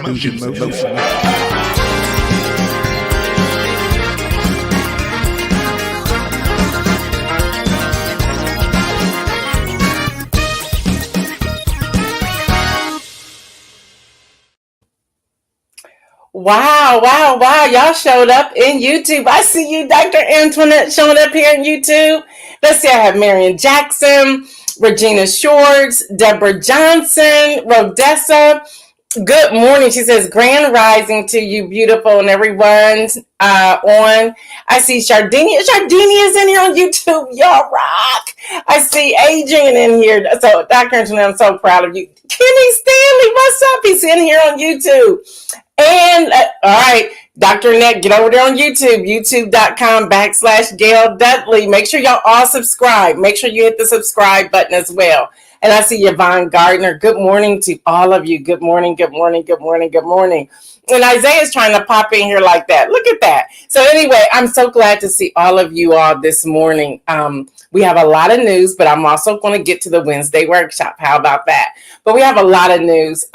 News in Motion. Wow. Y'all showed up in YouTube. I see you, Dr. Antoinette, showing up here in YouTube. Let's see, I have Marion Jackson, Regina Shorts, Deborah Johnson, Rodessa. Good morning. She says, grand rising to you, beautiful, and everyone's on. I see Shardinia. Shardinia is in here on YouTube. Y'all rock. I see Adrian in here. So, Dr. Antoinette, I'm so proud of you. Kenny Stanley, what's up? He's in here on YouTube. And all right, Dr. Annette, get over there on YouTube, youtube.com/Gail Dudley. Make sure y'all all subscribe. Make sure you hit the subscribe button as well. And I see Yvonne Gardner. Good morning to all of you. Good morning. And Isaiah's trying to pop in here like that. Look at that. So anyway, I'm so glad to see all of you all this morning. We have a lot of news, but I'm also going to get to the Wednesday workshop. How about that? But we have a lot of news.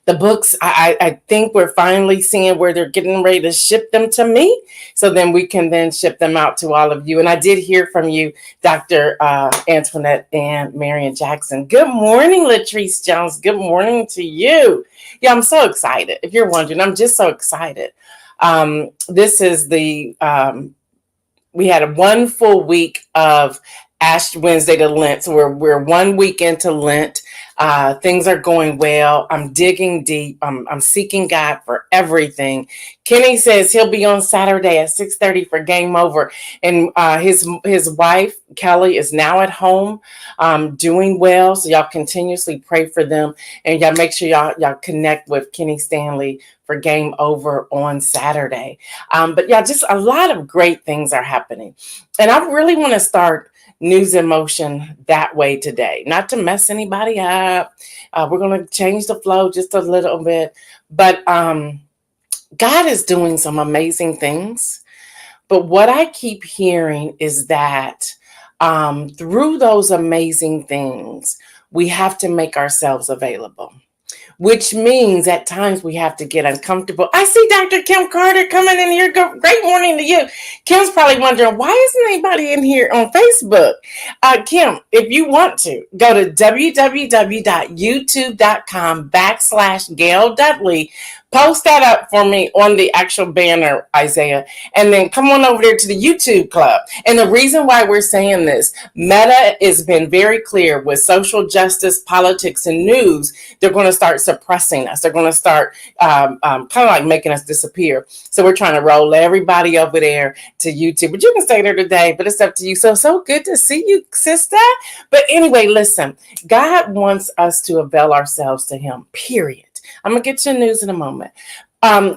The books, I think we're finally seeing where they're getting ready to ship them to me. So then we can then ship them out to all of you. And I did hear from you, Dr. Antoinette and Marion Jackson. Good morning, Latrice Jones. Good morning to you. Yeah, I'm so excited. If you're wondering, I'm just so excited. This is we had one full week of Ash Wednesday to Lent. So we're 1 week into Lent. Things are going well. I'm digging deep. I'm seeking God for everything. Kenny says he'll be on Saturday at 6:30 for Game Over. And his wife, Kelly, is now at home doing well. So y'all continuously pray for them. And y'all make sure y'all connect with Kenny Stanley for Game Over on Saturday. But yeah, just a lot of great things are happening. And I really want to start News in Motion that way today, not to mess anybody up. We're going to change the flow just a little bit, but God is doing some amazing things. But what I keep hearing is that through those amazing things, we have to make ourselves available, which means at times we have to get uncomfortable. I see Dr. Kim Carter coming in here. Great morning to you. Kim's probably wondering, why isn't anybody in here on Facebook? Kim, if you want to, go to www.youtube.com/Gail Dudley. Post that up for me on the actual banner, Isaiah, and then come on over there to the YouTube club. And the reason why we're saying this, Meta has been very clear with social justice, politics, and news. They're going to start suppressing us. They're going to start kind of like making us disappear. So we're trying to roll everybody over there to YouTube. But you can stay there today, but it's up to you. So good to see you, sister. But anyway, listen, God wants us to avail ourselves to him, period. I'm going to get to news in a moment.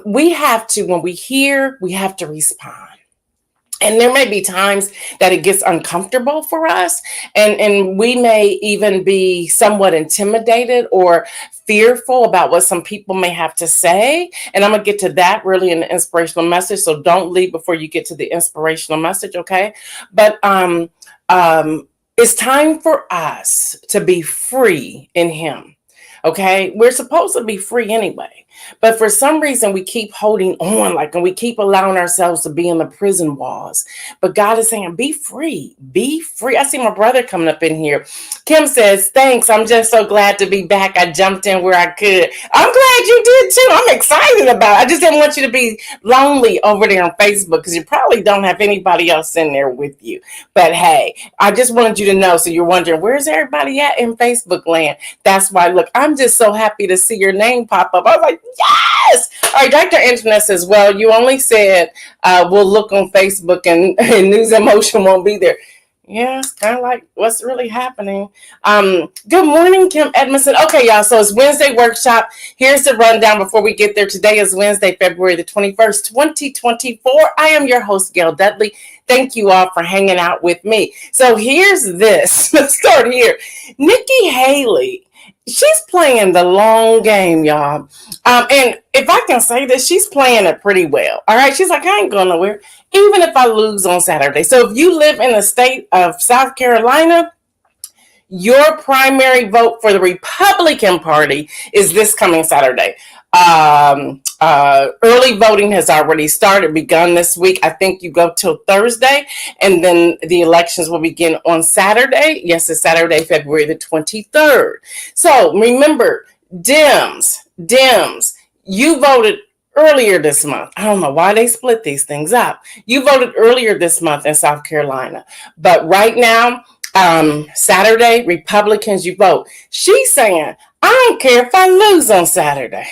We have to, when we hear, we have to respond. And there may be times that it gets uncomfortable for us. And we may even be somewhat intimidated or fearful about what some people may have to say. And I'm going to get to that really in the inspirational message. So don't leave before you get to the inspirational message, okay? But it's time for us to be free in him. Okay, we're supposed to be free anyway, but for some reason we keep holding on, and we keep allowing ourselves to be in the prison walls. But God is saying, be free, be free. I see my brother coming up in here. Kim says, thanks. I'm just so glad to be back. I jumped in where I could. I'm glad you did too. I'm excited about it. I just didn't want you to be lonely over there on Facebook because you probably don't have anybody else in there with you. But hey, I just wanted you to know. So you're wondering, where's everybody at in Facebook land? That's why, look, I'm just so happy to see your name pop up. I was like, yes. All right, Dr. Antoinette says, well, you only said we'll look on Facebook and News in Motion won't be there. Yeah, it's kind of like what's really happening. Good morning, Kim Edmondson. Okay, y'all, so it's Wednesday workshop. Here's the rundown before we get there. Today is Wednesday, February the 21st, 2024. I am your host, Gail Dudley. Thank you all for hanging out with me. So here's this. Let's start here. Nikki Haley. She's playing the long game, y'all. And if I can say this, she's playing it pretty well. All right. She's like, I ain't going nowhere, even if I lose on Saturday. So if you live in the state of South Carolina, your primary vote for the Republican Party is this coming Saturday. Early voting has already begun this week. I think you go till Thursday, and then the elections will begin on Saturday. Yes, it's Saturday, February the 23rd. So remember, Dems, you voted earlier this month. I don't know why they split these things up. You voted earlier this month in South Carolina, but right now, Saturday, Republicans, you vote. She's saying, I don't care if I lose on Saturday.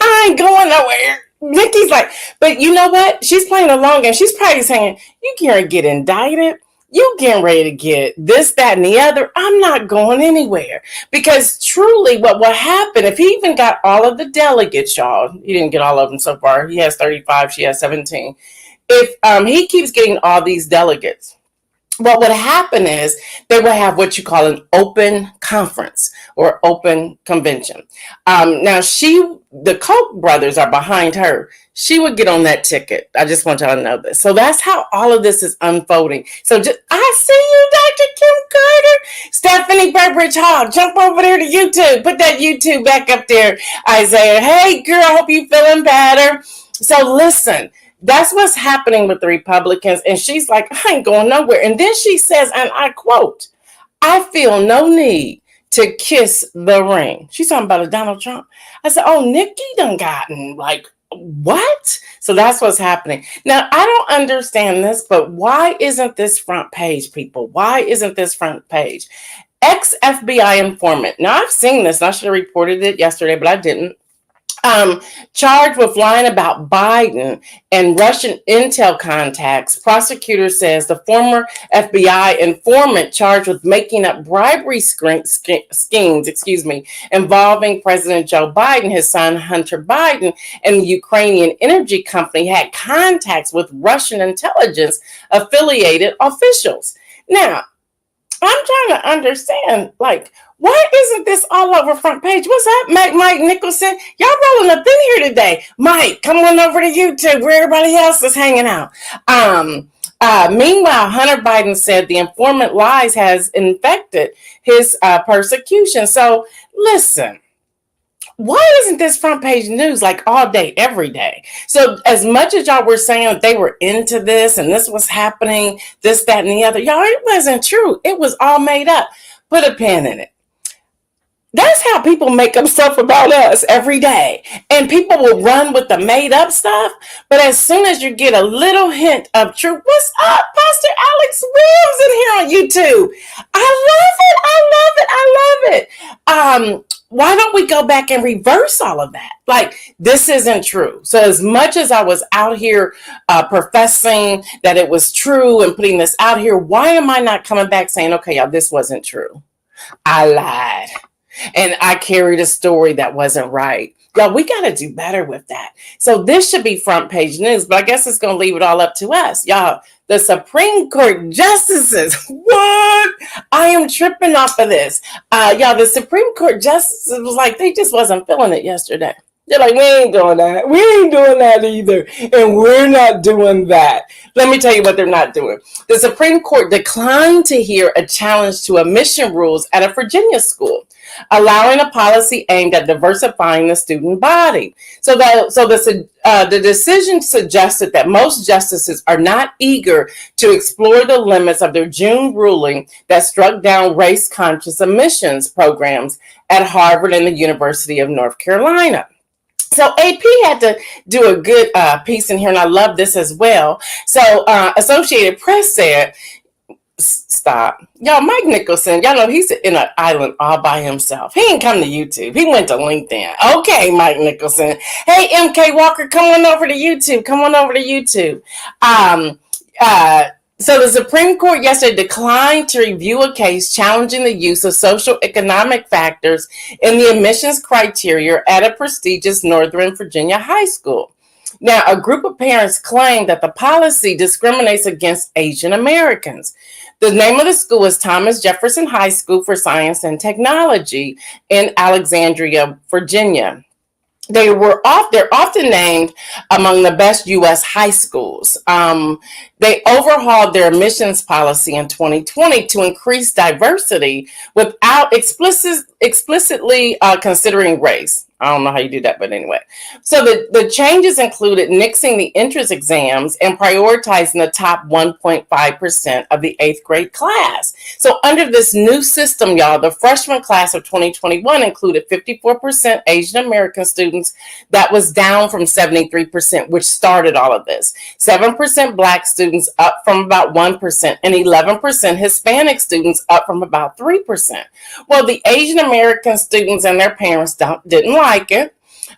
I ain't going nowhere. Nikki's like, but you know what? She's playing a long game. She's probably saying, you can't get indicted. You getting ready to get this, that, and the other. I'm not going anywhere. Because truly what will happen, if he even got all of the delegates, y'all, he didn't get all of them so far. He has 35, she has 17. If he keeps getting all these delegates, what would happen is they will have what you call an open conference or open convention. Now the Koch brothers are behind her. She would get on that ticket. I just want y'all to know this. So that's how all of this is unfolding. So I see you, Dr. Kim Carter. Stephanie Burbridge Hall, jump over there to YouTube. Put that YouTube back up there, Isaiah. Hey, girl, hope you feeling better. So listen. That's what's happening with the Republicans. And she's like, I ain't going nowhere. And then she says, and I quote, I feel no need to kiss the ring. She's talking about a Donald Trump. I said, oh, Nikki done gotten like, what? So that's what's happening. Now, I don't understand this, but why isn't this front page, people? Why isn't this front page? Ex-FBI informant. Now, I've seen this. And I should have reported it yesterday, but I didn't. Charged with lying about Biden and Russian intel contacts. Prosecutor says the former FBI informant charged with making up bribery schemes, involving President Joe Biden, his son Hunter Biden, and the Ukrainian energy company had contacts with Russian intelligence affiliated officials. Now, I'm trying to understand, like, why isn't this all over front page? What's up, Mike Nicholson? Y'all rolling up in here today. Mike, come on over to YouTube where everybody else is hanging out. Meanwhile, Hunter Biden said the informant lies has infected his persecution. So listen, why isn't this front page news like all day, every day? So as much as y'all were saying that they were into this and this was happening, this, that, and the other, y'all, it wasn't true. It was all made up. Put a pin in it. That's how people make up stuff about us every day. And people will run with the made up stuff. But as soon as you get a little hint of truth, what's up, Pastor Alex Williams in here on YouTube? I love it. Why don't we go back and reverse all of that? Like, this isn't true. So as much as I was out here professing that it was true and putting this out here, why am I not coming back saying, okay, y'all, this wasn't true. I lied. And I carried a story that wasn't right. Y'all, we got to do better with that. So this should be front page news, but I guess it's going to leave it all up to us. Y'all, the Supreme Court justices, what? I am tripping off of this. Y'all, the Supreme Court justices was like, they just wasn't feeling it yesterday. They're like, we ain't doing that. We ain't doing that either. And we're not doing that. Let me tell you what they're not doing. The Supreme Court declined to hear a challenge to admission rules at a Virginia school, allowing a policy aimed at diversifying the student body. So the decision suggested that most justices are not eager to explore the limits of their June ruling that struck down race-conscious admissions programs at Harvard and the University of North Carolina. So AP had to do a good piece in here, and I love this as well. So Associated Press said, stop. Y'all, Mike Nicholson, y'all know he's in an island all by himself. He ain't come to YouTube. He went to LinkedIn. Okay, Mike Nicholson. Hey, MK Walker, come on over to YouTube. So the Supreme Court yesterday declined to review a case challenging the use of social economic factors in the admissions criteria at a prestigious Northern Virginia high school. Now, a group of parents claim that the policy discriminates against Asian Americans. The name of the school is Thomas Jefferson High School for Science and Technology in Alexandria, Virginia. they're often named among the best U.S. high schools. They overhauled their admissions policy in 2020 to increase diversity without explicitly considering race. I don't know how you do that, but anyway. So the changes included nixing the entrance exams and prioritizing the top 1.5% of the eighth grade class. So under this new system, y'all, the freshman class of 2021 included 54% Asian American students. That was down from 73%, which started all of this. 7% Black students, up from about 1%, and 11% Hispanic students, up from about 3%. Well, the Asian American students and their parents didn't like it.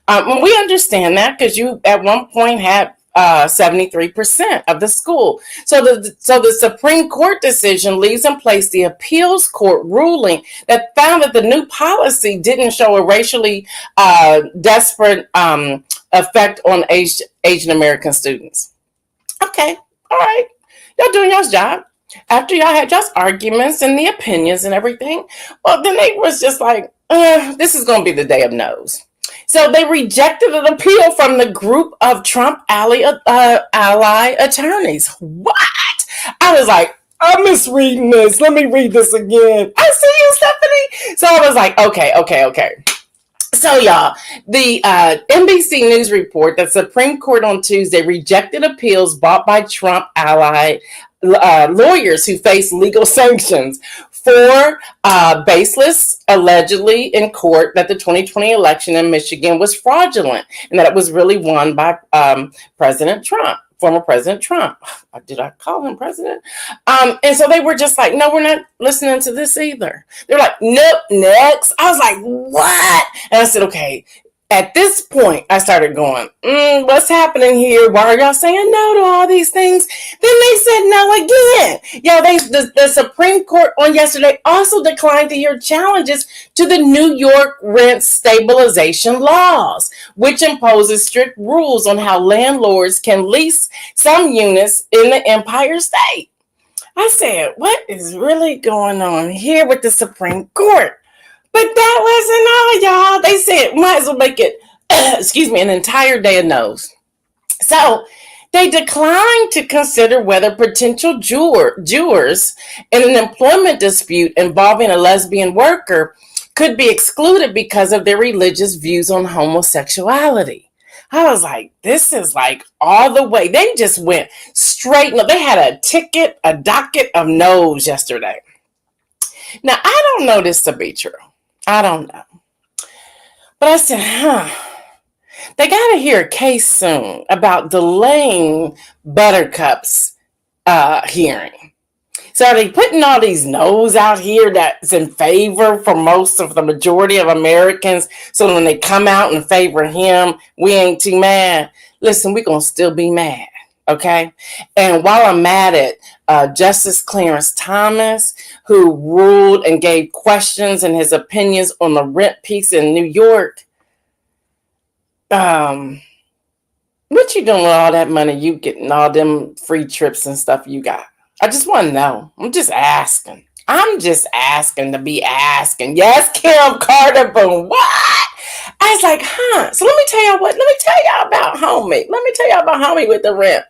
And we understand that because you at one point had 73% of the school. So the Supreme Court decision leaves in place the appeals court ruling that found that the new policy didn't show a racially desperate effect on Asian American students. Okay, all right. Y'all doing y'all's job. After y'all had y'all's arguments and the opinions and everything, well, then they was just like, this is going to be the day of no's. So they rejected an appeal from the group of Trump ally attorneys. What? I was like, I'm misreading this. Let me read this again. I see you, Stephanie. So I was like, okay. So y'all, the NBC News report that Supreme Court on Tuesday rejected appeals brought by Trump ally lawyers who face legal sanctions for baseless, allegedly in court, that the 2020 election in Michigan was fraudulent and that it was really won by President Trump, former President Trump. Did I call him president? And so they were just like, no, we're not listening to this either. They're like, nope, next. I was like, what? And I said, okay. At this point, I started going, what's happening here? Why are y'all saying no to all these things? Then they said no again. Yeah, the Supreme Court on yesterday also declined to hear challenges to the New York rent stabilization laws, which imposes strict rules on how landlords can lease some units in the Empire State. I said, what is really going on here with the Supreme Court? But that wasn't all, y'all. They said, might as well make it, an entire day of no's. So they declined to consider whether potential jurors in an employment dispute involving a lesbian worker could be excluded because of their religious views on homosexuality. I was like, this is like all the way. They just went straight. No, they had a docket of no's yesterday. Now, I don't know this to be true. I don't know. But I said, they got to hear a case soon about delaying Buttercup's hearing. So are they putting all these no's out here that's in favor for most of the majority of Americans? So when they come out and favor him, we ain't too mad. Listen, we're going to still be mad. Okay. And while I'm mad at Justice Clarence Thomas, who ruled and gave questions and his opinions on the rent piece in New York, what you doing with all that money you getting, all them free trips and stuff you got? I just want to know. I'm just asking to be asking. Yes, Kim Carter, but what? I was like, so let me tell y'all about homie with the rent.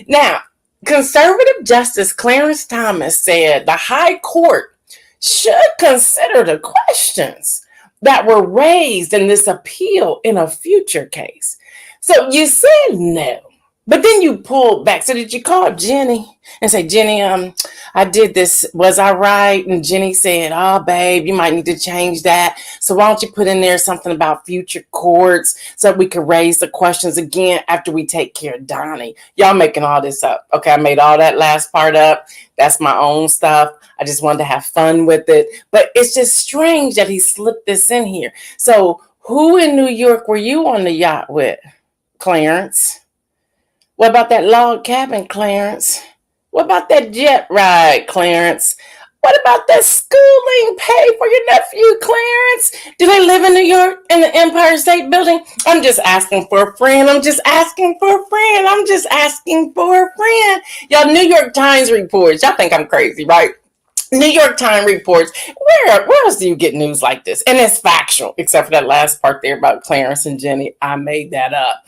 Now, conservative Justice Clarence Thomas said the High Court should consider the questions that were raised in this appeal in a future case. So you said no, but then you pulled back. So did you call Jenny and say, Jenny, I did this. Was I right? And Jenny said, oh, babe, you might need to change that. So why don't you put in there something about future courts so we can raise the questions again after we take care of Donnie? Y'all making all this up. Okay, I made all that last part up. That's my own stuff. I just wanted to have fun with it. But it's just strange that he slipped this in here. So who in New York were you on the yacht with, Clarence? What about that log cabin, Clarence? What about that jet ride, Clarence? What about that schooling pay for your nephew, Clarence? Do they live in New York in the Empire State Building? I'm just asking for a friend. Y'all, New York Times reports. Y'all think I'm crazy, right? New York Times reports, where else do you get news like this? And it's factual, except for that last part there about Clarence and Jenny. I made that up.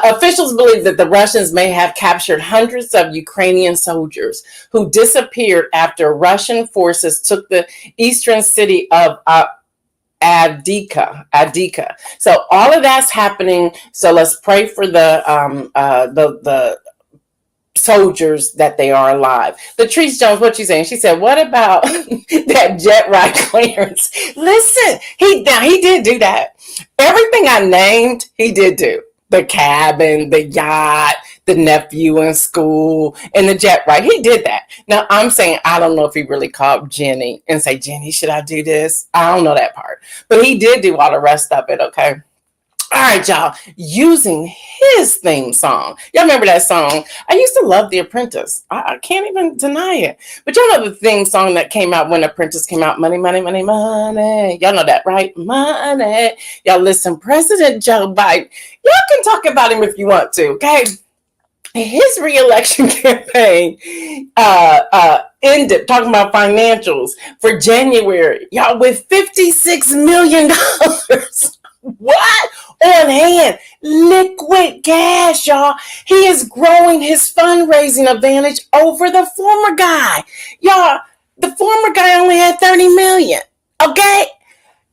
Officials believe that the Russians may have captured hundreds of Ukrainian soldiers who disappeared after Russian forces took the eastern city of Adika. So all of that's happening. So let's pray for the soldiers that they are alive. Latrice Jones, what you saying? She said, what about that jet ride clearance? Listen, he did do that. Everything I named, he did do. The cabin, the yacht, the nephew in school, and the jet ride. He did that. Now, I'm saying, I don't know if he really called Jenny and say, Jenny, should I do this? I don't know that part. But he did do all the rest of it, okay? All right, y'all, using his theme song. Y'all remember that song? I used to love The Apprentice. I can't even deny it. But y'all know the theme song that came out when Apprentice came out? Money, money, money, money. Y'all know that, right? Money. Y'all listen, President Joe Biden. Y'all can talk about him if you want to, okay? His re-election campaign ended talking about financials for January. Y'all, with $56 million. What? On hand, liquid cash, y'all. He is growing his fundraising advantage over the former guy. Y'all, the former guy only had 30 million. Okay?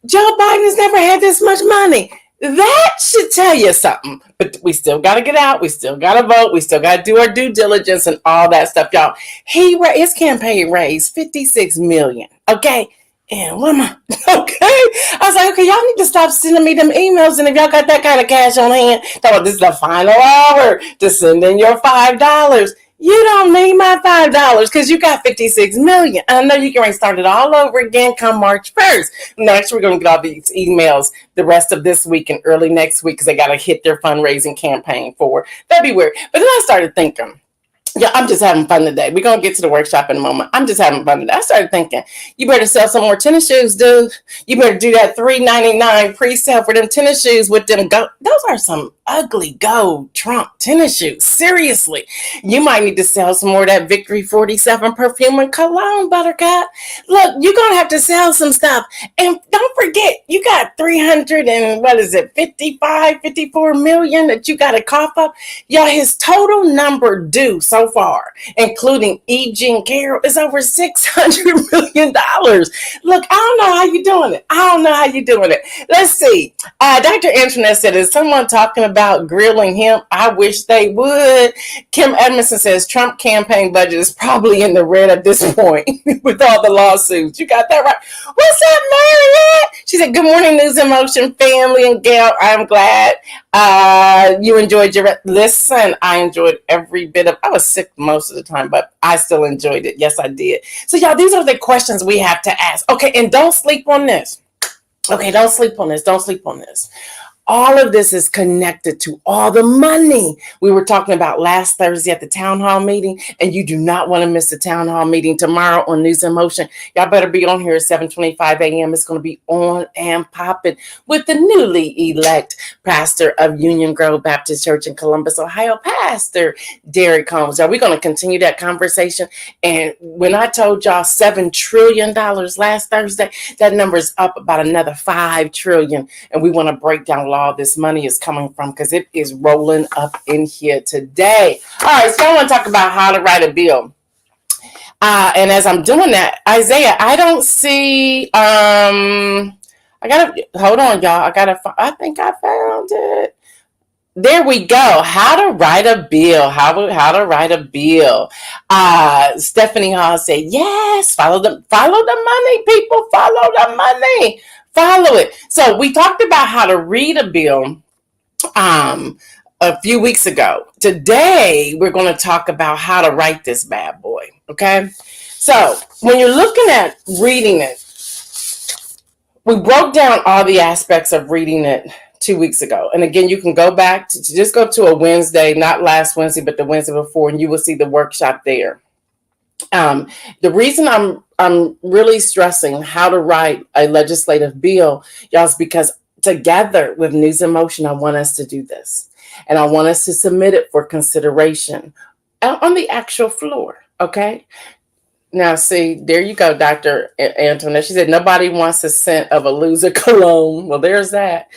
Joe Biden has never had this much money. That should tell you something. But we still got to get out. We still got to vote. We still got to do our due diligence and all that stuff, y'all. His campaign raised 56 million. Okay? And what am I? Okay. I was like, okay, y'all need to stop sending me them emails. And if y'all got that kind of cash on hand, this is the final hour to send in your $5. You don't need my $5 because you got 56 million. I know you can start it all over again come March 1st. Next, we're going to get all these emails the rest of this week and early next week because they got to hit their fundraising campaign for February. But then I started thinking, yeah, I'm just having fun today. We're going to get to the workshop in a moment. I'm just having fun today. I started thinking, you better sell some more tennis shoes, dude. You better do that $3.99 pre-sale for them tennis shoes with them. Those are some ugly gold Trump tennis shoes. Seriously. You might need to sell some more of that Victory 47 perfume and cologne, Buttercup. Look, you're going to have to sell some stuff. And don't forget, you got 54 million that you got to cough up. Y'all, his total number due so far, including E. Jean Carroll, is over $600 million. Look, I don't know how you're doing it. Let's see. Dr. Internet said, is someone talking about grilling him? I wish they would. Kim Edmondson says, Trump campaign budget is probably in the red at this point with all the lawsuits. You got that right. What's up, Mariette? She said, good morning, News in Motion family and Gail. I'm glad you enjoyed your listen. I enjoyed every bit of. I was sick most of the time, but I still enjoyed it. Yes, I did. So, y'all, these are the questions we have to ask. Okay, and don't sleep on this. Okay, don't sleep on this. All of this is connected to all the money we were talking about last Thursday at the town hall meeting, and you do not want to miss the town hall meeting tomorrow on News in Motion. Y'all better be on here at 7:25 a.m. It's going to be on and popping with the newly elect pastor of Union Grove Baptist Church in Columbus, Ohio, Pastor Derek Combs. Y'all, we're going to continue that conversation. And when I told y'all $7 trillion last Thursday, that number is up about another $5 trillion, and we want to break down all this money is coming from because it is rolling up in here today. All right, so I want to talk about how to write a bill. And as I'm doing that, Isaiah, I don't see. I gotta hold on, y'all. I think I found it. There we go. How to write a bill. How to write a bill. Stephanie Hall said, yes, follow the money, people. Follow the money. Follow it. So we talked about how to read a bill a few weeks ago. Today, we're going to talk about how to write this bad boy. Okay. So when you're looking at reading it, we broke down all the aspects of reading it 2 weeks ago. And again, you can go back to just go to a Wednesday, not last Wednesday, but the Wednesday before, and you will see the workshop there. The reason I'm really stressing how to write a legislative bill, y'all, is because together with News in Motion, I want us to do this. And I want us to submit it for consideration on the actual floor. Okay. Now, see, there you go, Dr. Antoinette. She said nobody wants a scent of a loser cologne. Well, there's that.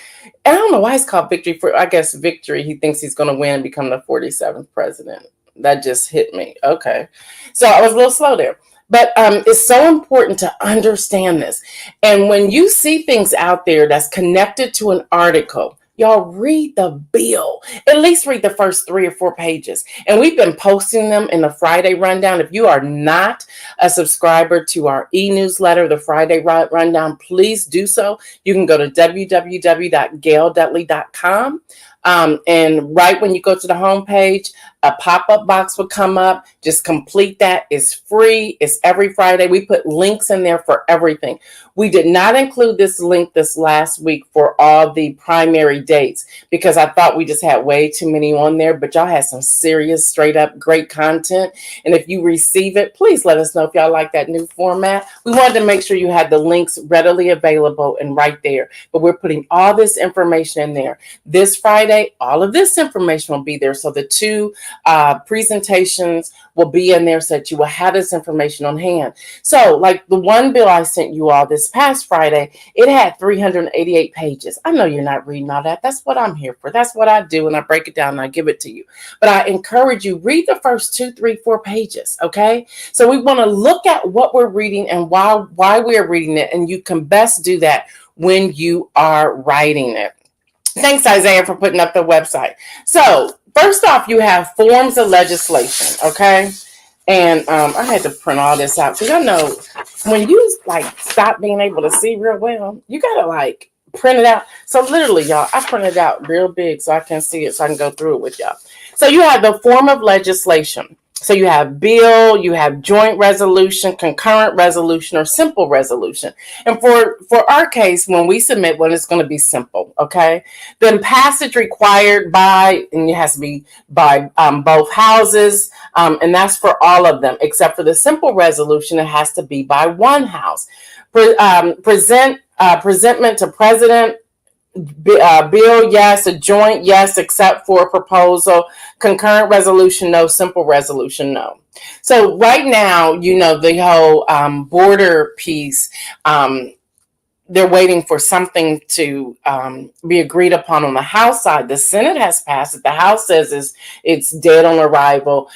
And I don't know why it's called victory. For I guess victory. He thinks he's going to win and become the 47th president. That just hit me. Okay, so I was a little slow there. But it's so important to understand this. And when you see things out there that's connected to an article, y'all read the bill. At least read the first 3 or 4 pages. And we've been posting them in the Friday Rundown. If you are not a subscriber to our e-newsletter, the Friday Rundown, please do so. You can go to www.gaildudley.com. And right when you go to the homepage, a pop-up box will come up. Just complete that. It's free. It's every Friday. We put links in there for everything. We did not include this link this last week for all the primary dates because I thought we just had way too many on there, but y'all had some serious, straight up great content. And if you receive it, please let us know if y'all like that new format. We wanted to make sure you had the links readily available and right there, but we're putting all this information in there. This Friday, all of this information will be there. So the 2 presentations will be in there so that you will have this information on hand. So like the one bill I sent you all this past Friday, it had 388 pages. I know you're not reading all that. That's what I'm here for. That's what I do. And I break it down and I give it to you. But I encourage you, read the first 2, 3, 4 pages. Okay. So we want to look at what we're reading and why we're reading it. And you can best do that when you are writing it. Thanks, Isaiah, for putting up the website. So first off, you have forms of legislation, okay? And I had to print all this out because I know when you stop being able to see real well, you gotta print it out. So literally, y'all, I printed it out real big so I can see it, so I can go through it with y'all. So you have the form of legislation. So you have bill, you have joint resolution, concurrent resolution, or simple resolution. And for our case, when we submit one, it's going to be simple, okay? Then passage required by, and it has to be by both houses, and that's for all of them, except for the simple resolution, it has to be by one house. Presentment to president, bill, yes. A joint, yes, except for proposal. Concurrent resolution, no. Simple resolution, no. So right now, the whole border piece, they're waiting for something to be agreed upon on the House side. The Senate has passed it. The House says it's dead on arrival.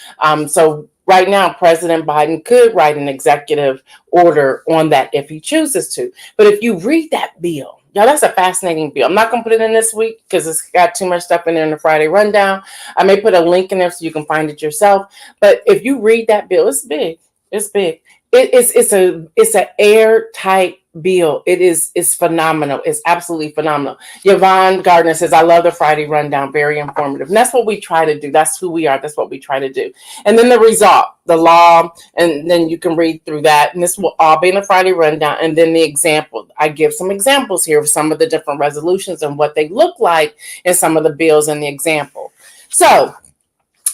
So right now, President Biden could write an executive order on that if he chooses to. But if you read that bill, y'all, that's a fascinating bill. I'm not going to put it in this week because it's got too much stuff in there in the Friday Rundown. I may put a link in there so you can find it yourself. But if you read that bill, it's big. It's big. It's an airtight bill. It's phenomenal. It's absolutely phenomenal. Yvonne Gardner says, I love the Friday Rundown. Very informative. And that's what we try to do. That's who we are. That's what we try to do. And then the result, the law, and then you can read through that. And this will all be in the Friday Rundown. And then the example. I give some examples here of some of the different resolutions and what they look like in some of the bills in the example. So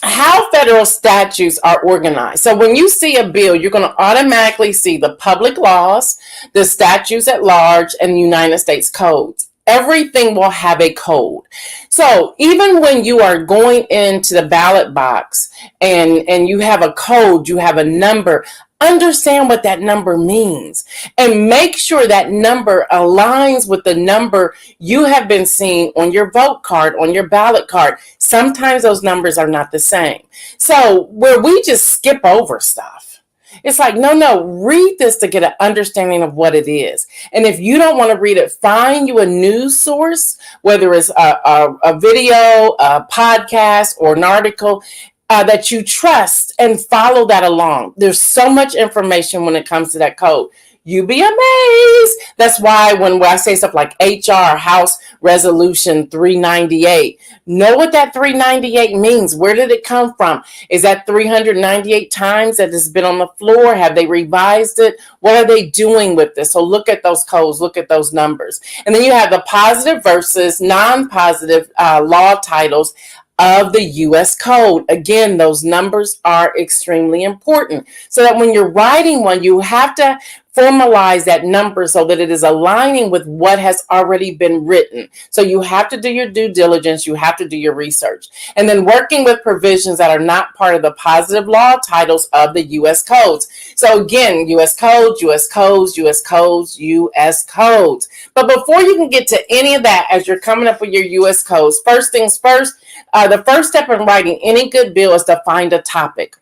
how federal statutes are organized. So when you see a bill, you're going to automatically see the public laws, the statutes at large, and the United States codes. Everything will have a code. So even when you are going into the ballot box and you have a code, you have a number, understand what that number means and make sure that number aligns with the number you have been seeing on your vote card, on your ballot card. Sometimes those numbers are not the same. So where we just skip over stuff, it's like, no, read this to get an understanding of what it is. And if you don't want to read it, find you a news source, whether it's a video, a podcast, or an article, that you trust, and follow that along. There's so much information when it comes to that code. You'd be amazed. That's why when I say stuff like HR, House Resolution 398, know what that 398 means. Where did it come from? Is that 398 times that it's been on the floor? Have they revised it? What are they doing with this? So look at those codes, look at those numbers. And then you have the positive versus non-positive law titles of the U.S. Code. Again, those numbers are extremely important so that when you're writing one, you have to formalize that number so that it is aligning with what has already been written. So you have to do your due diligence, you have to do your research. And then working with provisions that are not part of the positive law titles of the U.S. codes. So again, U.S. codes, U.S. codes, U.S. codes, U.S. codes. But before you can get to any of that, as you're coming up with your U.S. codes, first things first, the first step in writing any good bill is to find a topic.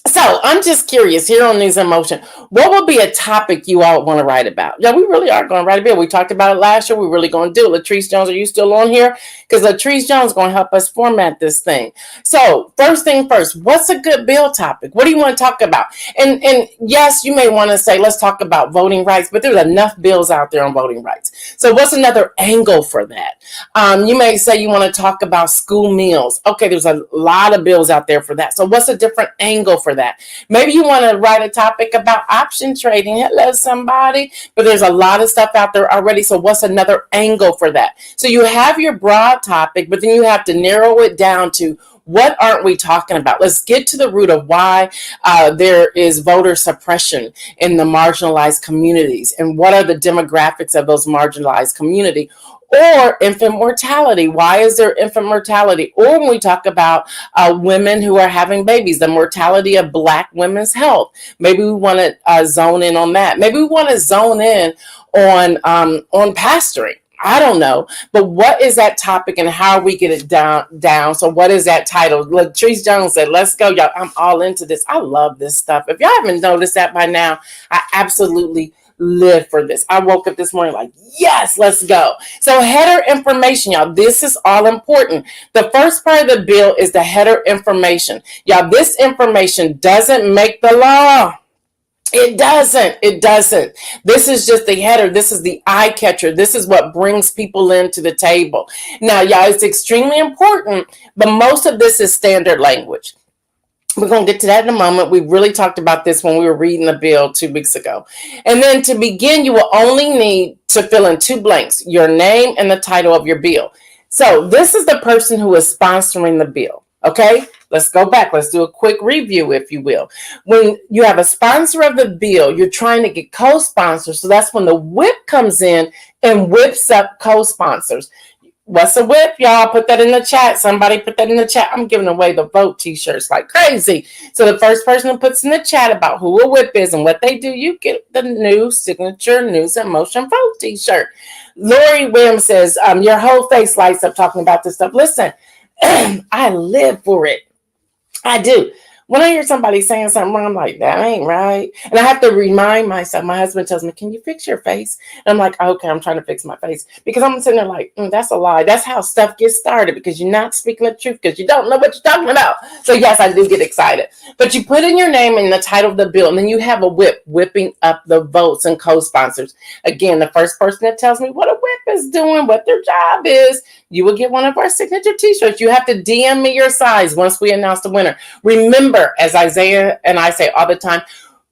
So I'm just curious here on News in Motion, what will be a topic you all want to write about? Yeah, we really are going to write a bill. We talked about it last year. We're really going to do it. Latrice Jones, are you still on here? Because Latrice Jones is going to help us format this thing. So first thing first, what's a good bill topic? What do you want to talk about? And yes, you may want to say, let's talk about voting rights, but there's enough bills out there on voting rights. So what's another angle for that? You may say you want to talk about school meals. Okay, there's a lot of bills out there for that. So what's a different angle for that? Maybe you want to write a topic about option trading. Hello, somebody. But there's a lot of stuff out there already. So what's another angle for that? So you have your broad topic, but then you have to narrow it down to what aren't we talking about? Let's get to the root of why there is voter suppression in the marginalized communities, and what are the demographics of those marginalized communities. Or infant mortality. Why is there infant mortality? Or when we talk about women who are having babies, the mortality of Black women's health. Maybe we want to zone in on that. Maybe we want to zone in on pastoring. I don't know, but what is that topic and how we get it down? So what is that title? Latrice Jones said, let's go, y'all. I'm all into this. I love this stuff. If y'all haven't noticed that by now, I absolutely live for this. I woke up this morning like, yes, let's go. So header information, y'all, this is all important. The first part of the bill is the header information. Y'all, this information doesn't make the law. It doesn't. This is just the header. This is the eye catcher. This is what brings people into the table. Now, y'all, it's extremely important, but most of this is standard language. We're going to get to that in a moment. We really talked about this when we were reading the bill 2 weeks ago. And then to begin, you will only need to fill in 2 blanks, your name and the title of your bill. So this is the person who is sponsoring the bill. Okay, let's go back. Let's do a quick review, if you will. When you have a sponsor of the bill, you're trying to get co-sponsors. So that's when the whip comes in and whips up co-sponsors. What's a whip, y'all? Put that in the chat. Somebody put that in the chat. I'm giving away the vote t-shirts like crazy. So the first person who puts in the chat about who a whip is and what they do, you get the new signature News in Motion vote t-shirt. Lori Williams says, your whole face lights up talking about this stuff. Listen, I live for it. I do. When I hear somebody saying something wrong, I'm like, that ain't right. And I have to remind myself. My husband tells me, can you fix your face? And I'm like, okay, I'm trying to fix my face. Because I'm sitting there like, that's a lie. That's how stuff gets started, because you're not speaking the truth, because you don't know what you're talking about. So yes, I do get excited. But you put in your name and the title of the bill, and then you have a whip whipping up the votes and co-sponsors. Again, the first person that tells me what a whip is doing, what their job is, you will get one of our signature t-shirts. You have to DM me your size once we announce the winner. Remember, as Isaiah and I say all the time,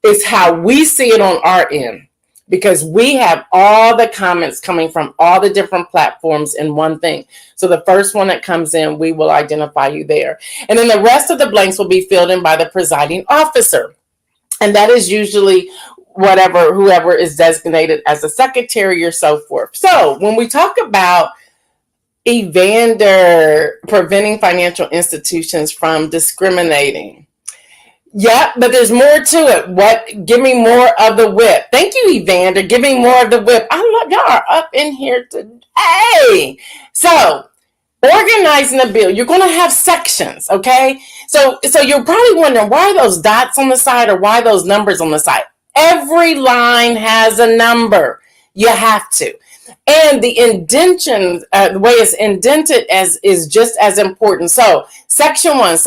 it's how we see it on our end, because we have all the comments coming from all the different platforms in one thing. So the first one that comes in, we will identify you there. And then the rest of the blanks will be filled in by the presiding officer. And that is usually whoever is designated as a secretary or so forth. So when we talk about Evander preventing financial institutions from discriminating. Yeah, but there's more to it. Give me more of the whip. Thank you, Evander. Give me more of the whip. I love y'all are up in here today. So organizing the bill, you're going to have sections, okay? So you're probably wondering, why are those dots on the side or why those numbers on the side? Every line has a number. You have to. And the indentation, the way it's indented is just as important. So section 1 is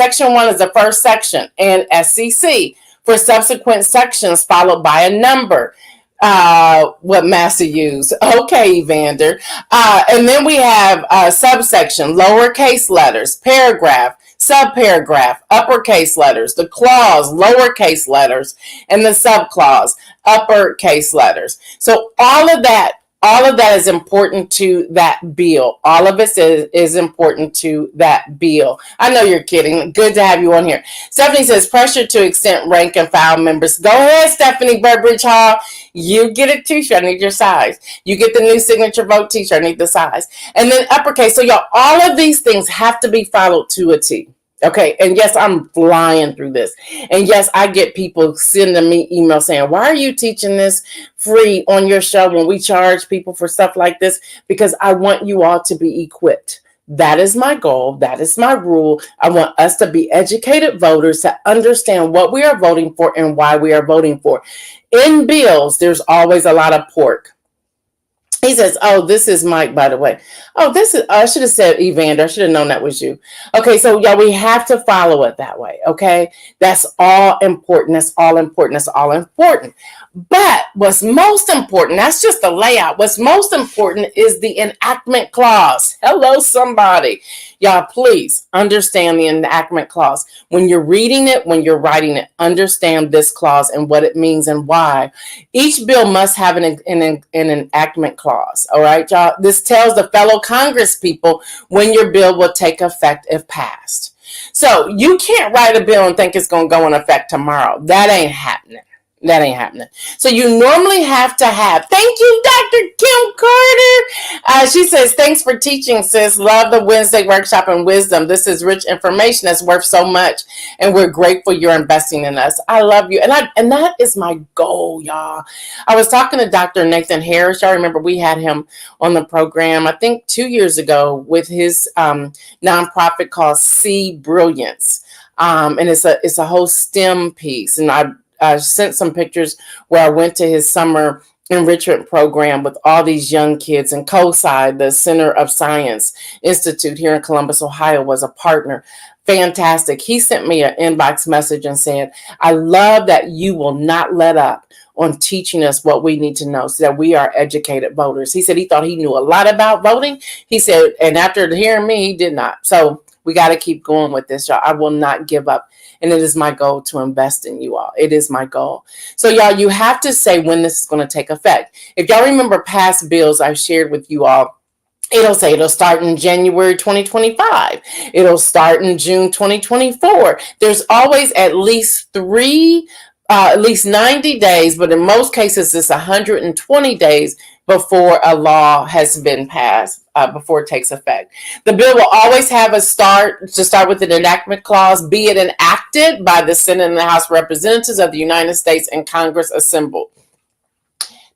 the first section, and SCC for subsequent sections followed by a number. What Master used. Okay, Evander. And then we have subsection, lowercase letters, paragraph, subparagraph, uppercase letters, the clause, lowercase letters, and the subclause, uppercase letters. So all of that All of that is important to that bill. All of it is important to that bill. I know you're kidding. Good to have you on here. Stephanie says, pressure to extent rank and file members. Go ahead, Stephanie Burbridge Hall. You get a t-shirt. I need your size. You get the new signature vote t-shirt. I need the size. And then uppercase. So y'all, all of these things have to be followed to a T. Okay, and yes, I'm flying through this. And yes, I get people sending me emails saying, why are you teaching this free on your show when we charge people for stuff like this? Because I want you all to be equipped. That is my goal. That is my rule. I want us to be educated voters to understand what we are voting for and why we are voting for. In bills, there's always a lot of pork. He says, oh, this is Mike, by the way. Oh, this is, I should have said Evander. I should have known that was you. Okay, so yeah, we have to follow it that way, okay? That's all important. That's all important. That's all important. But what's most important, that's just the layout. What's most important is the enactment clause. Hello, somebody. Y'all, please understand the enactment clause. When you're reading it, when you're writing it, understand this clause and what it means and why. Each bill must have an enactment clause. All right, y'all. This tells the fellow Congress people when your bill will take effect if passed. So you can't write a bill and think it's going to go in effect tomorrow. That ain't happening. That ain't happening. So you normally have to have, thank you, Dr. Kim Carter. She says, thanks for teaching, sis. Love the Wednesday workshop and wisdom. This is rich information that's worth so much. And we're grateful you're investing in us. I love you. And that is my goal, y'all. I was talking to Dr. Nathan Harris. Y'all remember we had him on the program, I think 2 years ago with his nonprofit called See Brilliance. And it's a whole STEM piece. And I sent some pictures where I went to his summer enrichment program with all these young kids, and COSI, the Center of Science Institute here in Columbus, Ohio, was a partner. Fantastic. He sent me an inbox message and said, I love that you will not let up on teaching us what we need to know so that we are educated voters. He said he thought he knew a lot about voting. He said, and after hearing me, he did not. So we got to keep going with this, y'all. I will not give up. And it is my goal to invest in you all. It is my goal. So y'all, you have to say when this is going to take effect. If y'all remember past bills I've shared with you all, it'll say it'll start in January 2025. It'll start in June 2024. There's always at least 90 days, but in most cases it's 120 days before a law has been passed, before it takes effect. The bill will always have to start with an enactment clause, be it enacted by the Senate and the House of Representatives of the United States and Congress assembled.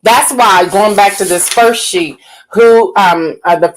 That's why, going back to this first sheet, the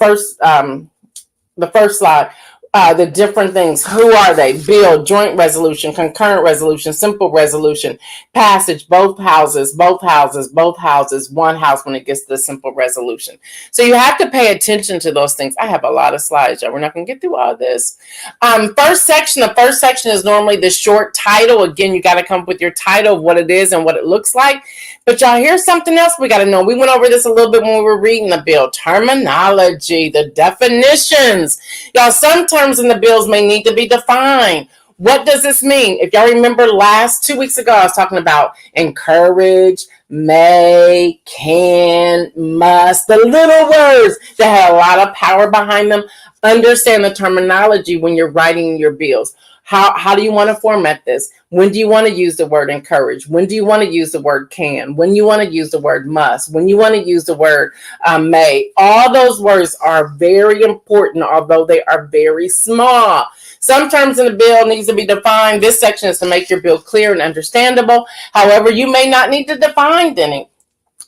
first slide, the different things. Who are they? Bill, joint resolution, concurrent resolution, simple resolution, passage, both houses, one house when it gets to the simple resolution. So you have to pay attention to those things. I have a lot of slides, y'all. We're not going to get through all this. The first section is normally the short title. Again, you got to come up with your title of what it is and what it looks like. But y'all, here's something else we got to know. We went over this a little bit when we were reading the bill. Terminology, the definitions. Y'all, some terms in the bills may need to be defined. What does this mean? If y'all remember 2 weeks ago, I was talking about encourage, may, can, must, the little words that have a lot of power behind them. Understand the terminology when you're writing your bills. How do you want to format this? When do you want to use the word encourage? When do you want to use the word can? When you want to use the word must? When you want to use the word may? All those words are very important, although they are very small. Some terms in the bill needs to be defined. This section is to make your bill clear and understandable. However, you may not need to define any.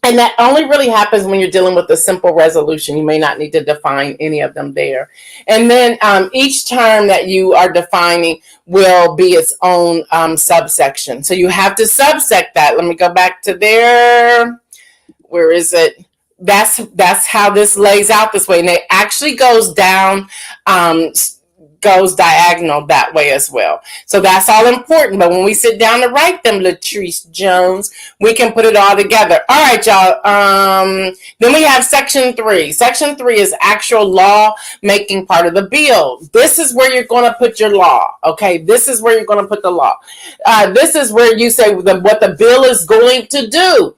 And that only really happens when you're dealing with a simple resolution. You may not need to define any of them there. And then each term that you are defining will be its own subsection. So you have to subsect that. Let me go back to there. Where is it? That's how this lays out this way. And it actually goes down, goes diagonal that way as well. So that's all important. But when we sit down to write them, Latrice Jones, we can put it all together. All right, y'all. Then we have section 3. Section 3 is actual law making part of the bill. This is where you're going to put your law. Okay, this is where you're going to put the law. This is where you say what the bill is going to do.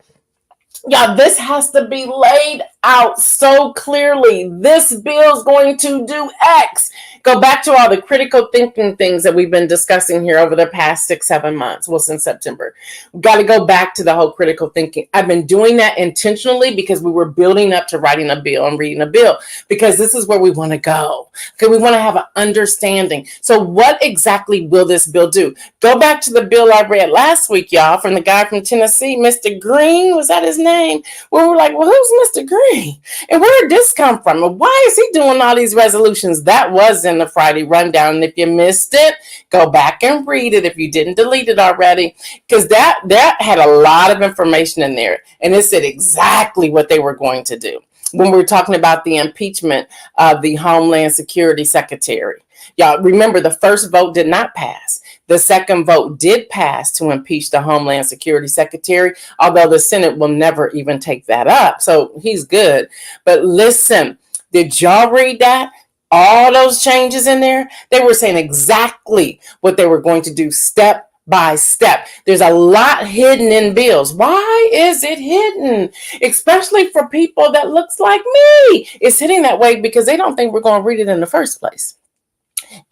Yeah, this has to be laid out so clearly. This bill is going to do X. Go back to all the critical thinking things that we've been discussing here over the past 6-7 months. Well, since September. We've got to go back to the whole critical thinking. I've been doing that intentionally because we were building up to writing a bill and reading a bill, because this is where we want to go. Okay, we want to have an understanding. So what exactly will this bill do? Go back to the bill I read last week, y'all, from the guy from Tennessee, Mr. Green. Was that his name? Where we're like, well, who's Mr. Green? And where did this come from? And why is he doing all these resolutions? That was in the Friday rundown. And if you missed it, go back and read it if you didn't delete it already, because that had a lot of information in there, and it said exactly what they were going to do when we were talking about the impeachment of the Homeland Security Secretary. Y'all remember, the first vote did not pass. The second vote did pass to impeach the Homeland Security Secretary, although the Senate will never even take that up. So he's good. But listen, did y'all read that? All those changes in there, they were saying exactly what they were going to do step by step. There's a lot hidden in bills. Why is it hidden? Especially for people that looks like me. It's hidden that way because they don't think we're going to read it in the first place.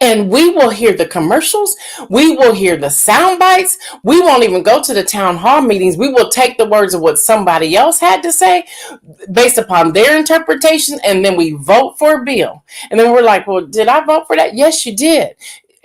And we will hear the commercials. We will hear the sound bites. We won't even go to the town hall meetings. We will take the words of what somebody else had to say based upon their interpretation, and then we vote for a bill. And then we're like, well, did I vote for that? Yes, you did.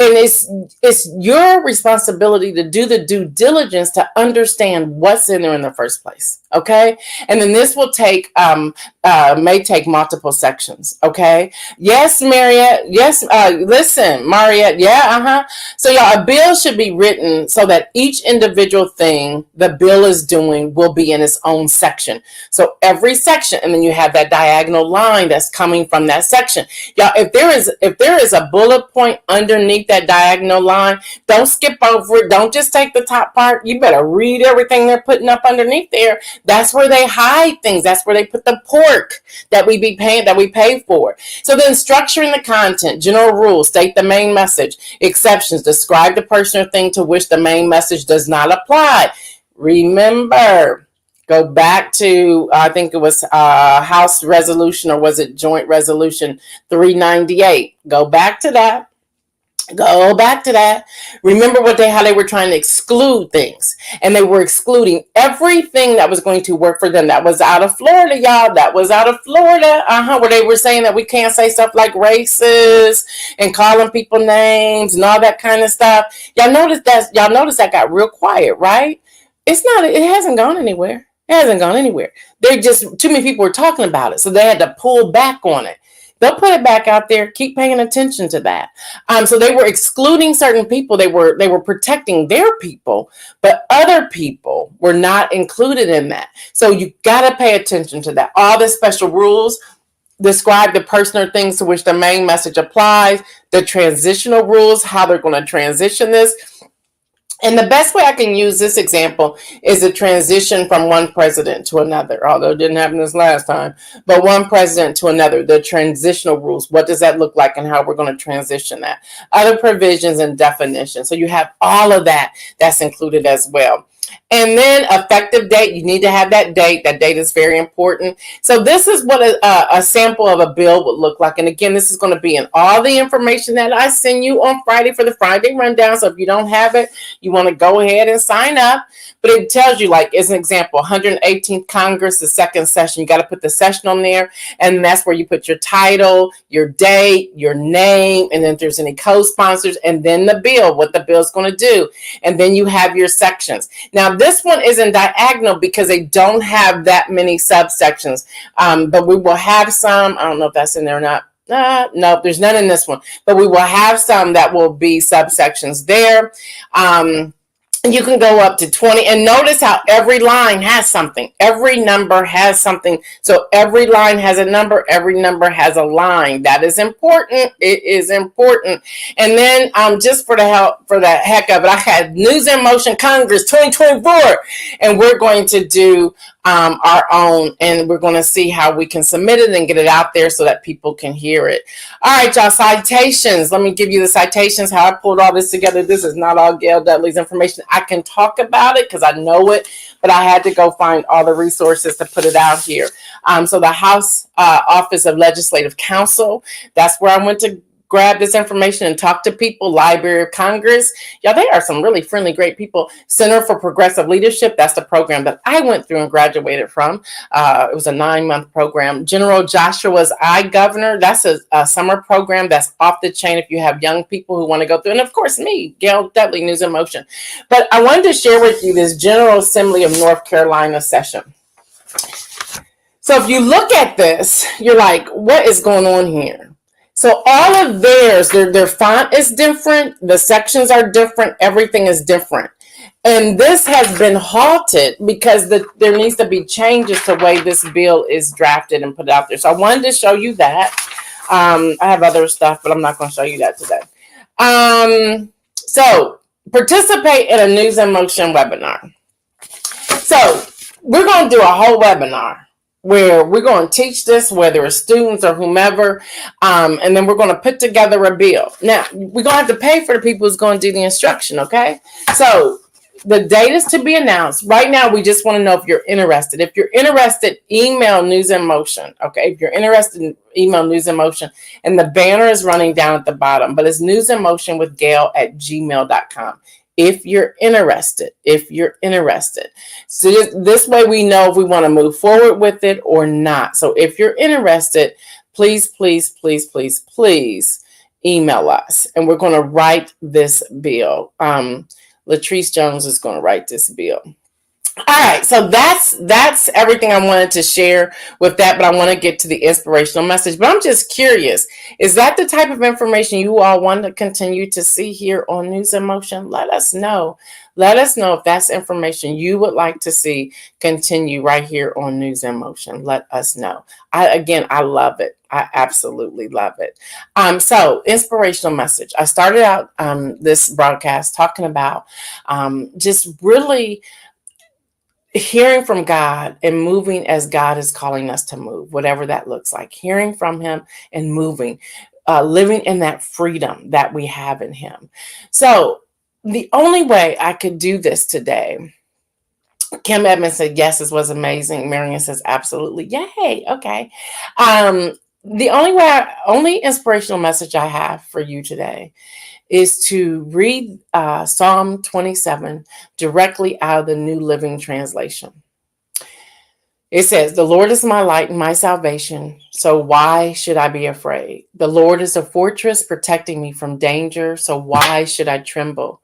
And it's your responsibility to do the due diligence to understand what's in there in the first place. Okay. And then this will take, may take multiple sections. Okay. Yes, Mariette. Yes. Listen, Mariette. Yeah. So y'all, a bill should be written so that each individual thing the bill is doing will be in its own section. So every section, and then you have that diagonal line that's coming from that section. Y'all, if there is a bullet point underneath that diagonal line, don't skip over it. Don't just take the top part. You better read everything they're putting up underneath there. That's where they hide things. That's where they put the pork that we pay for. So then structuring the content, general rules, state the main message, exceptions, describe the person or thing to which the main message does not apply. Remember, go back to, I think it was House Resolution, or was it Joint Resolution 398. Go back to that. Go back to that. Remember how they were trying to exclude things, and they were excluding everything that was going to work for them. That was out of Florida, y'all. That was out of Florida. Where they were saying that we can't say stuff like racist and calling people names and all that kind of stuff. Y'all notice that got real quiet, right? It hasn't gone anywhere. It hasn't gone anywhere. Too many people were talking about it, so they had to pull back on it. They'll put it back out there. Keep paying attention to that. So they were excluding certain people. They were protecting their people, but other people were not included in that. So you got to pay attention to that. All the special rules describe the person or things to which the main message applies. The transitional rules, how they're going to transition this. And the best way I can use this example is a transition from one president to another, although it didn't happen this last time, but one president to another, the transitional rules. What does that look like and how we're going to transition that? Other provisions and definitions. So you have all of that that's included as well. And then effective date, you need to have that date. That date is very important. So this is what a sample of a bill would look like. And again, this is going to be in all the information that I send you on Friday for the Friday rundown. So if you don't have it, you want to go ahead and sign up. But it tells you, like, as an example, 118th Congress, the second session, you got to put the session on there. And that's where you put your title, your date, your name, and then if there's any co-sponsors, and then the bill, what the bill is going to do. And then you have your sections. Now, this one isn't diagonal because they don't have that many subsections, but we will have some. I don't know if that's in there or not. No, there's none in this one, but we will have some that will be subsections there. You can go up to 20, and notice how every line has something. Every number has something. So every line has a number. Every number has a line. That is important. It is important. And then just for the heck of it, I had News in Motion Congress 2024, and we're going to do our own, and we're going to see how we can submit it and get it out there so that people can hear it. All right, y'all, citations. Let me give you the citations, how I pulled all this together. This is not all Gail Dudley's information. I can talk about it because I know it, but I had to go find all the resources to put it out here. So the House Office of Legislative Counsel, that's where I went to grab this information and talk to people. Library of Congress. Yeah, they are some really friendly, great people. Center for Progressive Leadership. That's the program that I went through and graduated from. It was a 9-month program. General Joshua's iGovernor. That's a summer program that's off the chain if you have young people who want to go through. And of course, me, Gail Dudley, News in Motion. But I wanted to share with you this General Assembly of North Carolina session. So if you look at this, you're like, what is going on here? So all of theirs, their font is different. The sections are different. Everything is different. And this has been halted because there needs to be changes to the way this bill is drafted and put out there. So I wanted to show you that. I have other stuff, but I'm not going to show you that today. So participate in a News in Motion webinar. So we're going to do a whole webinar where we're going to teach this, whether it's students or whomever, and then we're going to put together a bill. Now, we're going to have to pay for the people who's going to do the instruction, okay? So the date is to be announced. Right now, we just want to know if you're interested. If you're interested, email News in Motion, okay? If you're interested, email News in Motion, and the banner is running down at the bottom, but it's newsinmotionwithgail@gmail.com. If you're interested. So this way we know if we want to move forward with it or not. So if you're interested, please email us. And we're going to write this bill. Latrice Jones is going to write this bill. All right, so that's everything I wanted to share with that, but I want to get to the inspirational message. But I'm just curious, is that the type of information you all want to continue to see here on News in Motion? Let us know. Let us know if that's information you would like to see continue right here on News in Motion. Let us know. I love it. I absolutely love it. So inspirational message. I started out this broadcast talking about just really hearing from God and moving as God is calling us to move, whatever that looks like, hearing from him and moving, living in that freedom that we have in him. So the only way I could do this today, Kim Edmonds said, yes, this was amazing. Marion says, absolutely. Yay. Okay. The only inspirational message I have for you today is to read Psalm 27 directly out of the New Living Translation. It says, the Lord is my light and my salvation, so why should I be afraid? The Lord is a fortress protecting me from danger, so why should I tremble?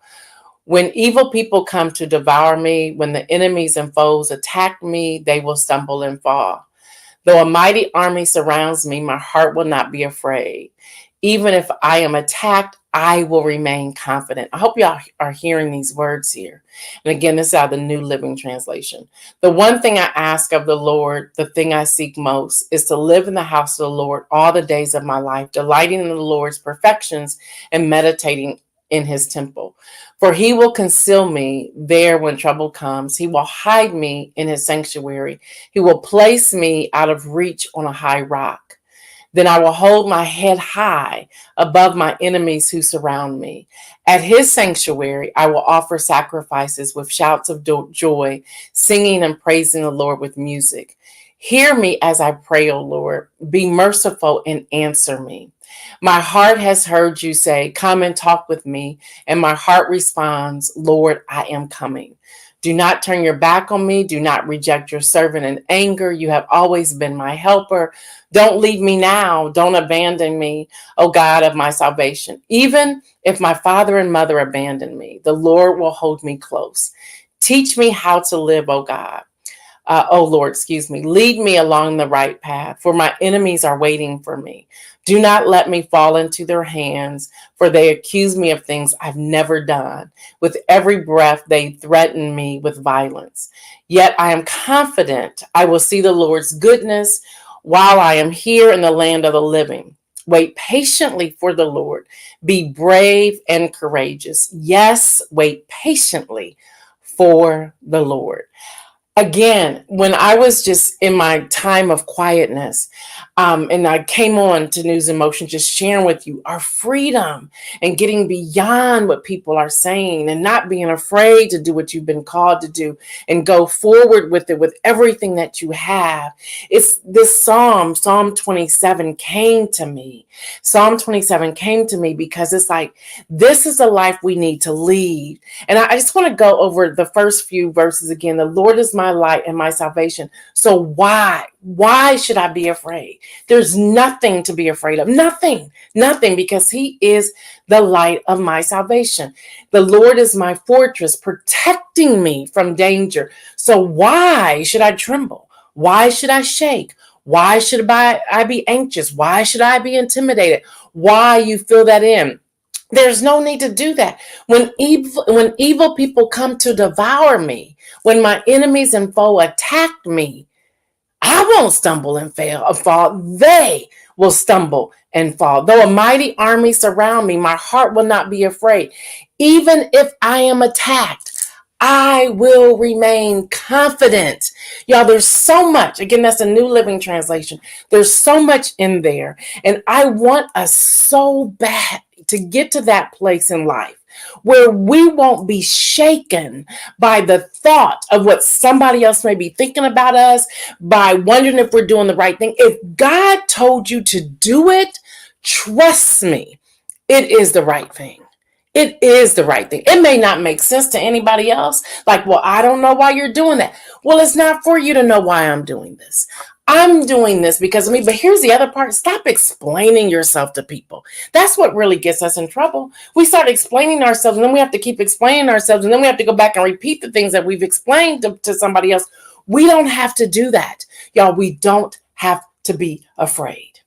When evil people come to devour me, when the enemies and foes attack me, they will stumble and fall. Though a mighty army surrounds me, my heart will not be afraid. Even if I am attacked, I will remain confident. I hope y'all are hearing these words here. And again, this is out of the New Living Translation. The one thing I ask of the Lord, the thing I seek most, is to live in the house of the Lord all the days of my life, delighting in the Lord's perfections and meditating in his temple. For he will conceal me there when trouble comes. He will hide me in his sanctuary. He will place me out of reach on a high rock. Then I will hold my head high above my enemies who surround me. At his sanctuary, I will offer sacrifices with shouts of joy, singing and praising the Lord with music. Hear me as I pray, O Lord. Be merciful and answer me. My heart has heard you say, come and talk with me. And my heart responds, Lord, I am coming. Do not turn your back on me. Do not reject your servant in anger. You have always been my helper. Don't leave me now. Don't abandon me, O God of my salvation. Even if my father and mother abandon me, the Lord will hold me close. Teach me how to live, O God. Lead me along the right path, for my enemies are waiting for me. Do not let me fall into their hands, for they accuse me of things I've never done. With every breath, they threaten me with violence. Yet I am confident I will see the Lord's goodness while I am here in the land of the living. Wait patiently for the Lord. Be brave and courageous. Yes, wait patiently for the Lord. again, when I was just in my time of quietness, and I came on to News in Motion, just sharing with you our freedom and getting beyond what people are saying and not being afraid to do what you've been called to do and go forward with it with everything that you have. It's this Psalm 27 came to me. Psalm 27 came to me because it's like, this is the life we need to lead. And I just want to go over the first few verses again. The Lord is my light and my salvation. So why should I be afraid? There's nothing to be afraid of. Nothing, because he is the light of my salvation. The Lord is my fortress, protecting me from danger. So why should I tremble? Why should I shake? Why should I be anxious? Why should I be intimidated? Why you fill that in? There's no need to do that. When evil people come to devour me, when my enemies and foe attack me, I won't stumble and fall. They will stumble and fall. Though a mighty army surround me, my heart will not be afraid. Even if I am attacked, I will remain confident. Y'all, there's so much. Again, that's a New Living Translation. There's so much in there. And I want us so bad to get to that place in life where we won't be shaken by the thought of what somebody else may be thinking about us, by wondering if we're doing the right thing. If God told you to do it, trust me, it is the right thing. It is the right thing. It may not make sense to anybody else. Like, well, I don't know why you're doing that. Well, it's not for you to know why I'm doing this. I'm doing this because of me. But here's the other part. Stop explaining yourself to people. That's what really gets us in trouble. We start explaining ourselves, and then we have to keep explaining ourselves, and then we have to go back and repeat the things that we've explained to somebody else. We don't have to do that. Y'all, we don't have to be afraid.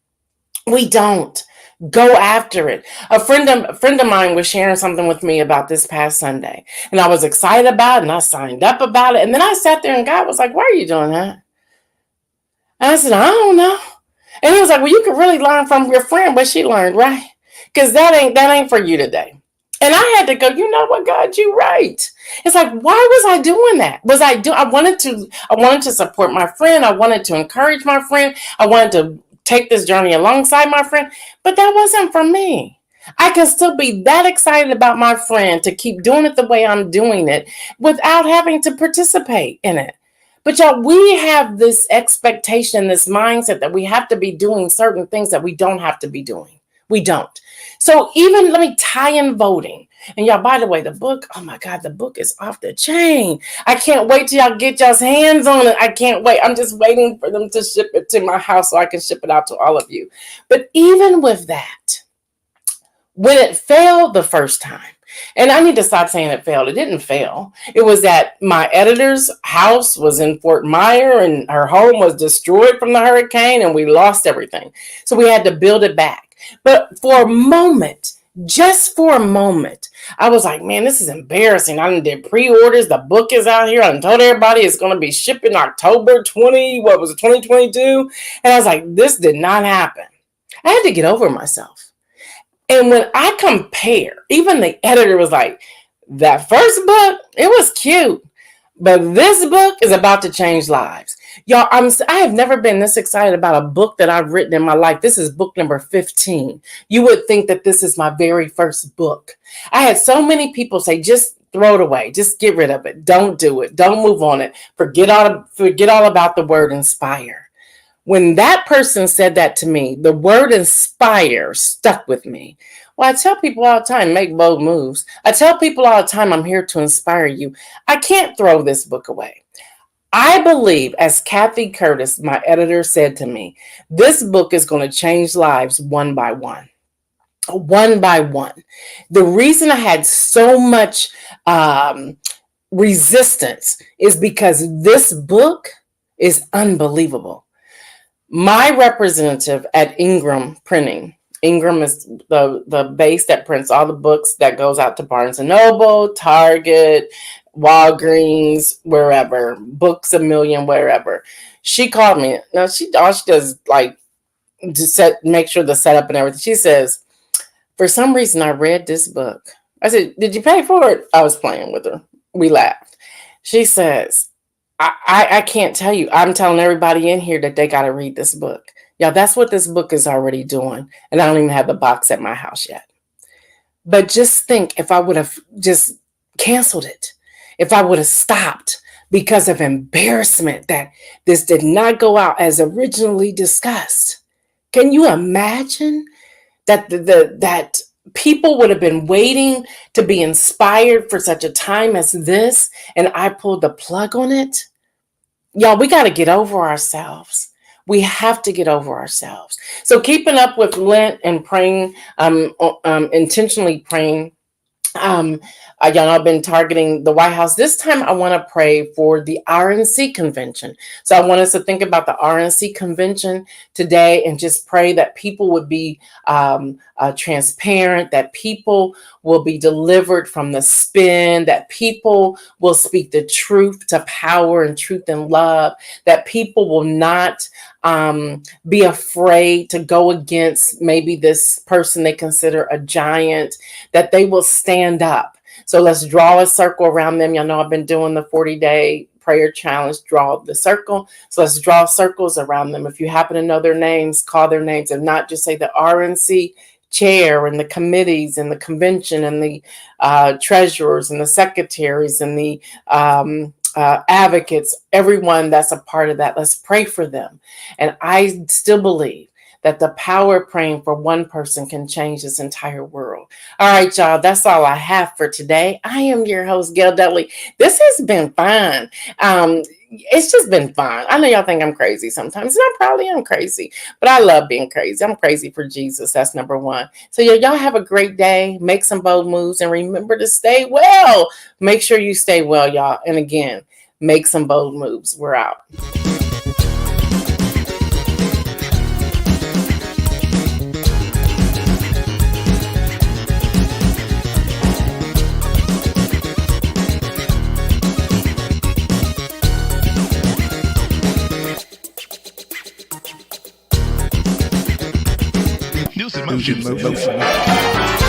We don't. Go after it. A friend of mine was sharing something with me about this past Sunday, and I was excited about it, and I signed up about it. And then I sat there, and God was like, "Why are you doing that?" And I said, "I don't know." And he was like, "Well, you could really learn from your friend what she learned, right? Because that ain't for you today." And I had to go, you know what, God, you're right. It's like, why was I doing that? I wanted to support my friend. I wanted to encourage my friend. I wanted to take this journey alongside my friend, but that wasn't for me. I can still be that excited about my friend to keep doing it the way I'm doing it without having to participate in it. But y'all, we have this expectation, this mindset that we have to be doing certain things that we don't have to be doing. We don't. So even let me tie in voting. And y'all, by the way, the book, oh my God, the book is off the chain. I can't wait till y'all get y'all's hands on it. I can't wait. I'm just waiting for them to ship it to my house so I can ship it out to all of you. But even with that, when it failed the first time, and I need to stop saying it failed. It didn't fail. It was that my editor's house was in Fort Myers and her home was destroyed from the hurricane and we lost everything. So we had to build it back. But for a moment, just for a moment, I was like, man, this is embarrassing. I did pre-orders. The book is out here. I told everybody it's going to be shipping October 2022. And I was like, this did not happen. I had to get over myself. And when I compare, even the editor was like, that first book, it was cute, but this book is about to change lives. Y'all, I have never been this excited about a book that I've written in my life. This is book number 15. You would think that this is my very first book. I had so many people say, just throw it away. Just get rid of it. Don't do it. Don't move on it. Forget all about the word inspire. When that person said that to me, the word inspire stuck with me. Well, I tell people all the time, make bold moves. I tell people all the time, I'm here to inspire you. I can't throw this book away. I believe, as Kathy Curtis, my editor, said to me, this book is going to change lives one by one. One by one. The reason I had so much resistance is because this book is unbelievable. My representative at Ingram Printing, Ingram is the base that prints all the books that goes out to Barnes & Noble, Target, Walgreens, wherever, Books A Million, wherever. She called me. Now, all she does like to make sure the setup and everything. She says, for some reason, I read this book. I said, did you pay for it? I was playing with her. We laughed. She says, I can't tell you. I'm telling everybody in here that they got to read this book. Yeah, that's what this book is already doing. And I don't even have the box at my house yet. But just think, if I would have just canceled it, if I would have stopped because of embarrassment that this did not go out as originally discussed. Can you imagine that that people would have been waiting to be inspired for such a time as this, and I pulled the plug on it? Y'all, we got to get over ourselves. We have to get over ourselves. So keeping up with Lent and praying, intentionally praying. Um, y'all know I've been targeting the White House. This time I want to pray for the RNC convention. So I want us to think about the RNC convention today and just pray that people would be transparent, that people will be delivered from the spin, that people will speak the truth to power and truth and love, that people will not be afraid to go against maybe this person they consider a giant, that they will stand up. So let's draw a circle around them. Y'all know I've been doing the 40-day prayer challenge, draw the circle. So let's draw circles around them. If you happen to know their names, call their names, and not just say the RNC chair and the committees and the convention and the treasurers and the secretaries and the advocates, everyone that's a part of that. Let's pray for them. And I still believe that the power of praying for one person can change this entire world. All right, y'all, that's all I have for today. I am your host, Gail Dudley. This has been fun. It's just been fun. I know y'all think I'm crazy sometimes, and I probably am crazy, but I love being crazy. I'm crazy for Jesus. That's number one. So y'all have a great day. Make some bold moves, and remember to stay well. Make sure you stay well, y'all. And again, make some bold moves. We're out. NewsInMotion.